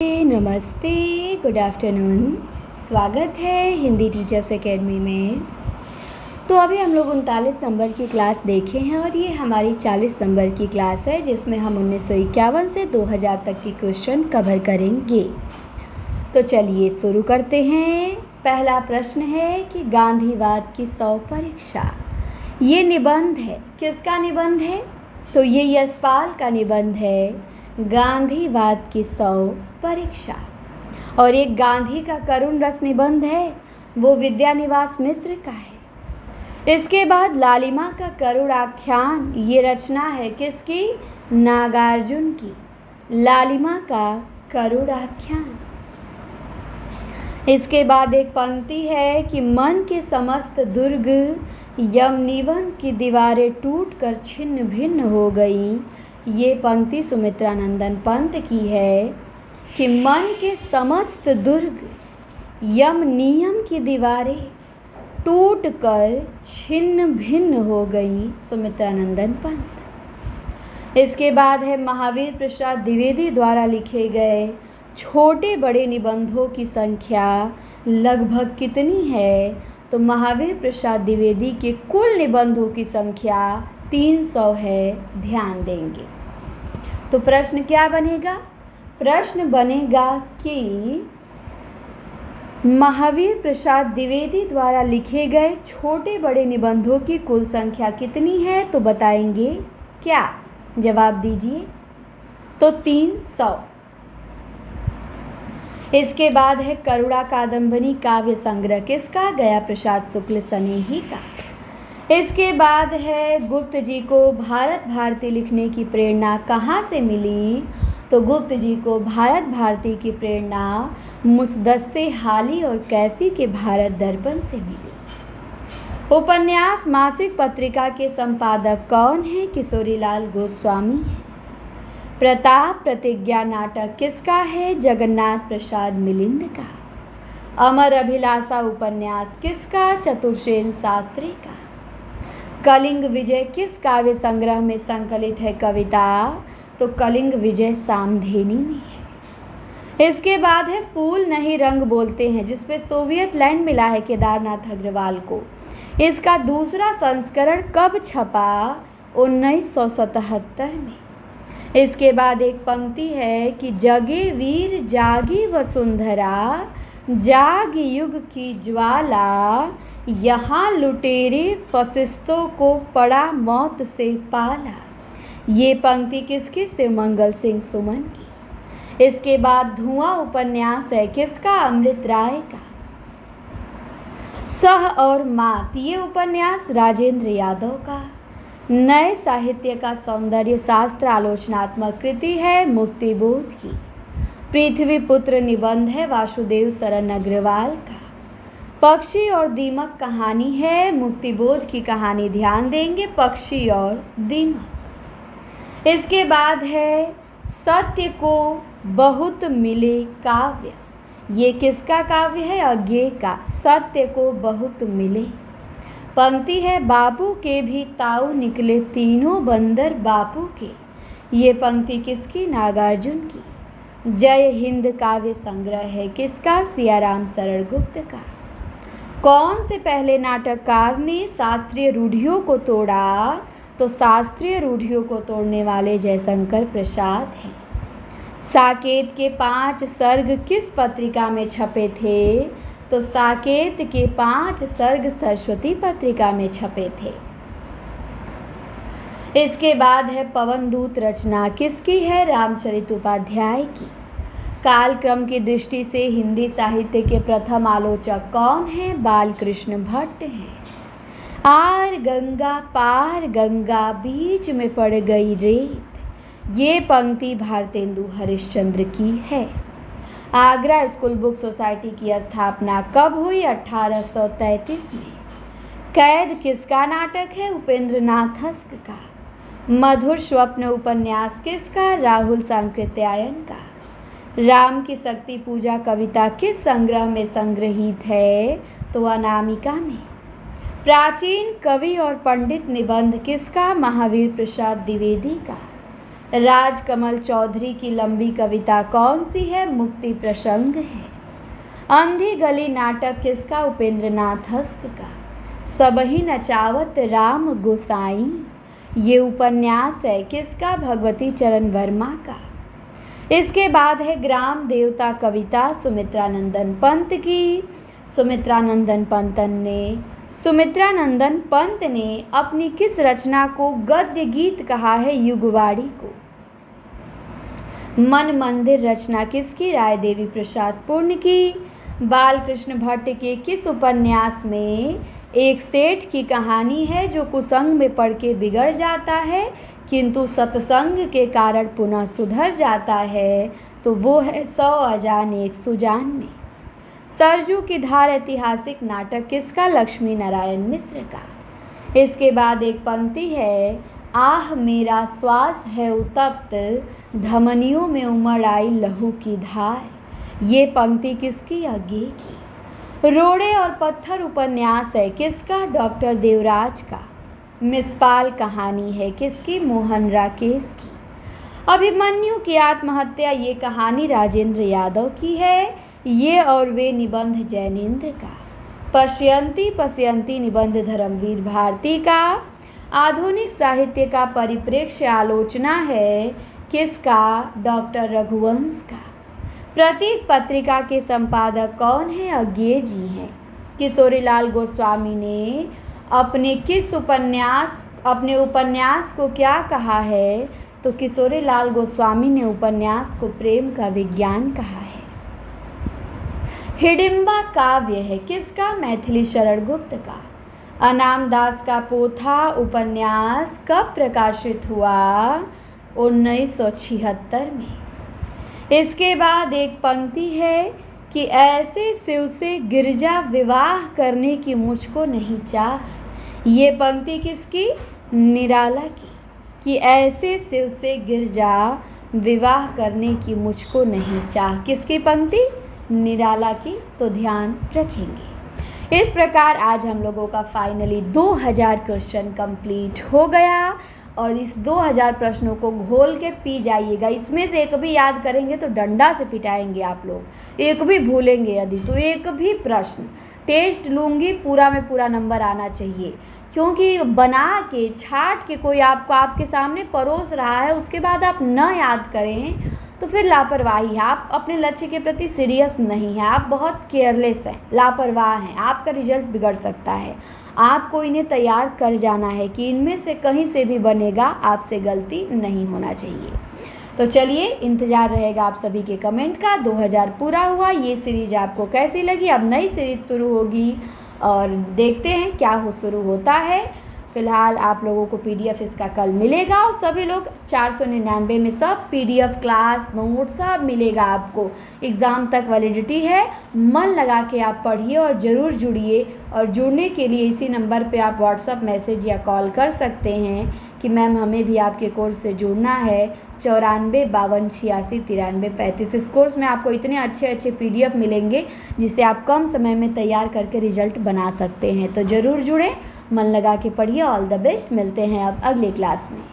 नमस्ते, good afternoon. स्वागत है हिंदी टीचर्स एकेडमी में। तो अभी हम लोग 39 नंबर की क्लास देखे हैं और ये हमारी 40 नंबर की क्लास है जिसमें हम 1951 से 2000 तक की क्वेश्चन कवर करेंगे। तो चलिए शुरू करते हैं। पहला प्रश्न है कि गांधीवाद की 100 परीक्षा। ये निबंध है, किसका निबंध है? तो ये यशपाल का निबंध है, गांधीवाद की 100 परीक्षा। और एक गांधी का करुण रस निबंध है, वो विद्यानिवास मिश्र का है। इसके बाद लालिमा का करुण आख्यान, ये रचना है किसकी? नागार्जुन की। लालिमा का करुण आख्यान। इसके बाद एक पंक्ति है कि मन के समस्त दुर्ग यमनिवन की दीवारें टूटकर छिन्न भिन्न हो गई। ये पंक्ति सुमित्रा नंदन पंत की है कि मन के समस्त दुर्ग यम नियम की दीवारें टूटकर छिन्न भिन्न हो गई। सुमित्रा नंदन पंत। इसके बाद है महावीर प्रसाद द्विवेदी द्वारा लिखे गए छोटे बड़े निबंधों की संख्या लगभग कितनी है? तो महावीर प्रसाद द्विवेदी के कुल निबंधों की संख्या 300 है, ध्यान देंगे। तो प्रश्न क्या बनेगा? प्रश्न बनेगा कि महावीर प्रसाद द्विवेदी द्वारा लिखे गए छोटे बड़े निबंधों की कुल संख्या कितनी है? तो बताएंगे क्या? जवाब दीजिए। तो 300। इसके बाद है करुणा कादंबरी काव्य संग्रह किसका? गया प्रसाद शुक्ल सनेही का। इसके बाद है गुप्त जी को भारत भारती लिखने की प्रेरणा कहाँ से मिली? तो गुप्त जी को भारत भारती की प्रेरणा मुसद्दसे हाली और कैफी के भारत दर्पण से मिली। उपन्यास मासिक पत्रिका के संपादक कौन है? किशोरीलाल गोस्वामी है। प्रताप प्रतिज्ञा नाटक किसका है? जगन्नाथ प्रसाद मिलिंद का। अमर अभिलाषा उपन्यास किसका? चतुर्सेन शास्त्री का। कलिंग विजय किस काव्य संग्रह में संकलित है कविता? तो कलिंग विजय सामधेनी में है। इसके बाद है फूल नहीं रंग बोलते हैं, जिसपे सोवियत लैंड मिला है केदारनाथ अग्रवाल को। इसका दूसरा संस्करण कब छपा? 1977 में। इसके बाद एक पंक्ति है कि जगे वीर जागी वसुंधरा, जाग युग की ज्वाला, यहाँ लुटेरे फसिस्तों को पड़ा मौत से पाला। ये पंक्ति किसकी? शिवमंगल सिंह सुमन की। इसके बाद धुआं उपन्यास है किसका? अमृत राय का। सह और मात ये उपन्यास राजेंद्र यादव का। नए साहित्य का सौंदर्य शास्त्र आलोचनात्मक कृति है मुक्तिबोध की। पृथ्वी पुत्र निबंध है वासुदेव शरण अग्रवाल का। पक्षी और दीमक कहानी है मुक्तिबोध की कहानी, ध्यान देंगे, पक्षी और दीमक। इसके बाद है सत्य को बहुत मिले काव्य। ये किसका काव्य है? अज्ञे का। सत्य को बहुत मिले। पंक्ति है बापू के भी ताऊ निकले तीनों बंदर बापू के। ये पंक्ति किसकी? नागार्जुन की। जय हिंद काव्य संग्रह है किसका? सियाराम शरण गुप्त का। कौन से पहले नाटककार ने शास्त्रीय रूढ़ियों को तोड़ा? तो शास्त्रीय रूढ़ियों को तोड़ने वाले जयशंकर प्रसाद हैं। साकेत के 5 सर्ग किस पत्रिका में छपे थे? तो साकेत के 5 सर्ग सरस्वती पत्रिका में छपे थे। इसके बाद है पवनदूत रचना किसकी है? रामचरित उपाध्याय की। कालक्रम की दृष्टि से हिंदी साहित्य के प्रथम आलोचक कौन है? बालकृष्ण भट्ट हैं। आर गंगा पार गंगा बीच में पड़ गई रेत, ये पंक्ति भारतेंदु हरिश्चंद्र की है। आगरा स्कूल बुक सोसाइटी की स्थापना कब हुई? 1833 में। कैद किसका नाटक है? उपेंद्र नाथ हस्क का। मधुर स्वप्न उपन्यास किसका? राहुल सांकृत्यायन का। राम की शक्ति पूजा कविता किस संग्रह में संग्रहित है? तो अनामिका में। प्राचीन कवि और पंडित निबंध किसका? महावीर प्रसाद द्विवेदी का। राजकमल चौधरी की लंबी कविता कौन सी है? मुक्ति प्रसंग है। अंधी गली नाटक किसका? उपेंद्र नाथ हस्त का। सबही नचावत राम गोसाई, ये उपन्यास है किसका? भगवती चरण वर्मा का। इसके बाद है ग्राम देवता कविता सुमित्रानंदन पंत की। सुमित्रानंदन पंत ने अपनी किस रचना को गद्य गीत कहा है? युगवाड़ी को। मन मंदिर रचना किसकी? राय देवी प्रसाद पूर्ण की। बालकृष्ण भट्ट के किस उपन्यास में एक सेठ की कहानी है जो कुसंग में पड़ के बिगड़ जाता है किंतु सत्संग के कारण पुनः सुधर जाता है? तो वो है 100 अजान एक सुजान में। सरजू की धार ऐतिहासिक नाटक किसका? लक्ष्मी नारायण मिश्र का। इसके बाद एक पंक्ति है, आह मेरा श्वास है उत्तप्त, धमनियों में उमड़ आई लहू की धार। ये पंक्ति किसकी? अज्ञे की। रोड़े और पत्थर उपन्यास है किसका? डॉक्टर देवराज का। मिसपाल कहानी है किसकी? मोहन राकेश की। अभिमन्यु की आत्महत्या ये कहानी राजेंद्र यादव की है। ये और वे निबंध जैनेन्द्र का। पश्यंती निबंध धर्मवीर भारती का। आधुनिक साहित्य का परिप्रेक्ष्य आलोचना है किसका? डॉक्टर रघुवंश का। प्रतीक पत्रिका के संपादक कौन है? अज्ञे जी हैं। किशोरीलाल गोस्वामी ने अपने उपन्यास को क्या कहा है? तो किशोरीलाल गोस्वामी ने उपन्यास को प्रेम का विज्ञान कहा है। हिडिंबा काव्य है किसका? मैथिली शरण गुप्त का। अनाम दास का पोथा उपन्यास कब प्रकाशित हुआ? 1976 में। इसके बाद एक पंक्ति है कि ऐसे शिव से गिरजा विवाह करने की मुझको नहीं चाह। ये पंक्ति किसकी? निराला की। कि ऐसे शिव से गिरजा विवाह करने की मुझको नहीं चाह। किसकी पंक्ति? निराला की। तो ध्यान रखेंगे। इस प्रकार आज हम लोगों का फाइनली 2000 क्वेश्चन कंप्लीट हो गया और इस 2000 प्रश्नों को घोल के पी जाइएगा। इसमें से एक भी याद करेंगे तो डंडा से पिटाएंगे आप लोग। एक भी भूलेंगे यदि तो एक भी प्रश्न टेस्ट लूँगी, पूरा में पूरा नंबर आना चाहिए। क्योंकि बना के छाट के कोई आपको आपके सामने परोस रहा है, उसके बाद आप न याद करें तो फिर लापरवाही है। आप अपने लक्ष्य के प्रति सीरियस नहीं हैं, आप बहुत केयरलेस हैं, लापरवाह हैं। आपका रिजल्ट बिगड़ सकता है। आपको इन्हें तैयार कर जाना है कि इनमें से कहीं से भी बनेगा, आपसे गलती नहीं होना चाहिए। तो चलिए, इंतज़ार रहेगा आप सभी के कमेंट का। 2000 पूरा हुआ। ये सीरीज आपको कैसी लगी? अब नई सीरीज शुरू होगी और देखते हैं क्या शुरू होता है। फ़िलहाल आप लोगों को PDF इसका कल मिलेगा और सभी लोग 499 में सब PDF क्लास नोट सब मिलेगा आपको। एग्ज़ाम तक वैलिडिटी है। मन लगा के आप पढ़िए और ज़रूर जुड़िए। और जुड़ने के लिए इसी नंबर पे आप व्हाट्सअप मैसेज या कॉल कर सकते हैं कि मैम हमें भी आपके कोर्स से जुड़ना है। 94 52 86 93 35। इस कोर्स में आपको इतने अच्छे PDF मिलेंगे जिससे आप कम समय में तैयार करके रिजल्ट बना सकते हैं। तो ज़रूर जुड़ें, मन लगा के पढ़िए। All the best. मिलते हैं अब अगली क्लास में।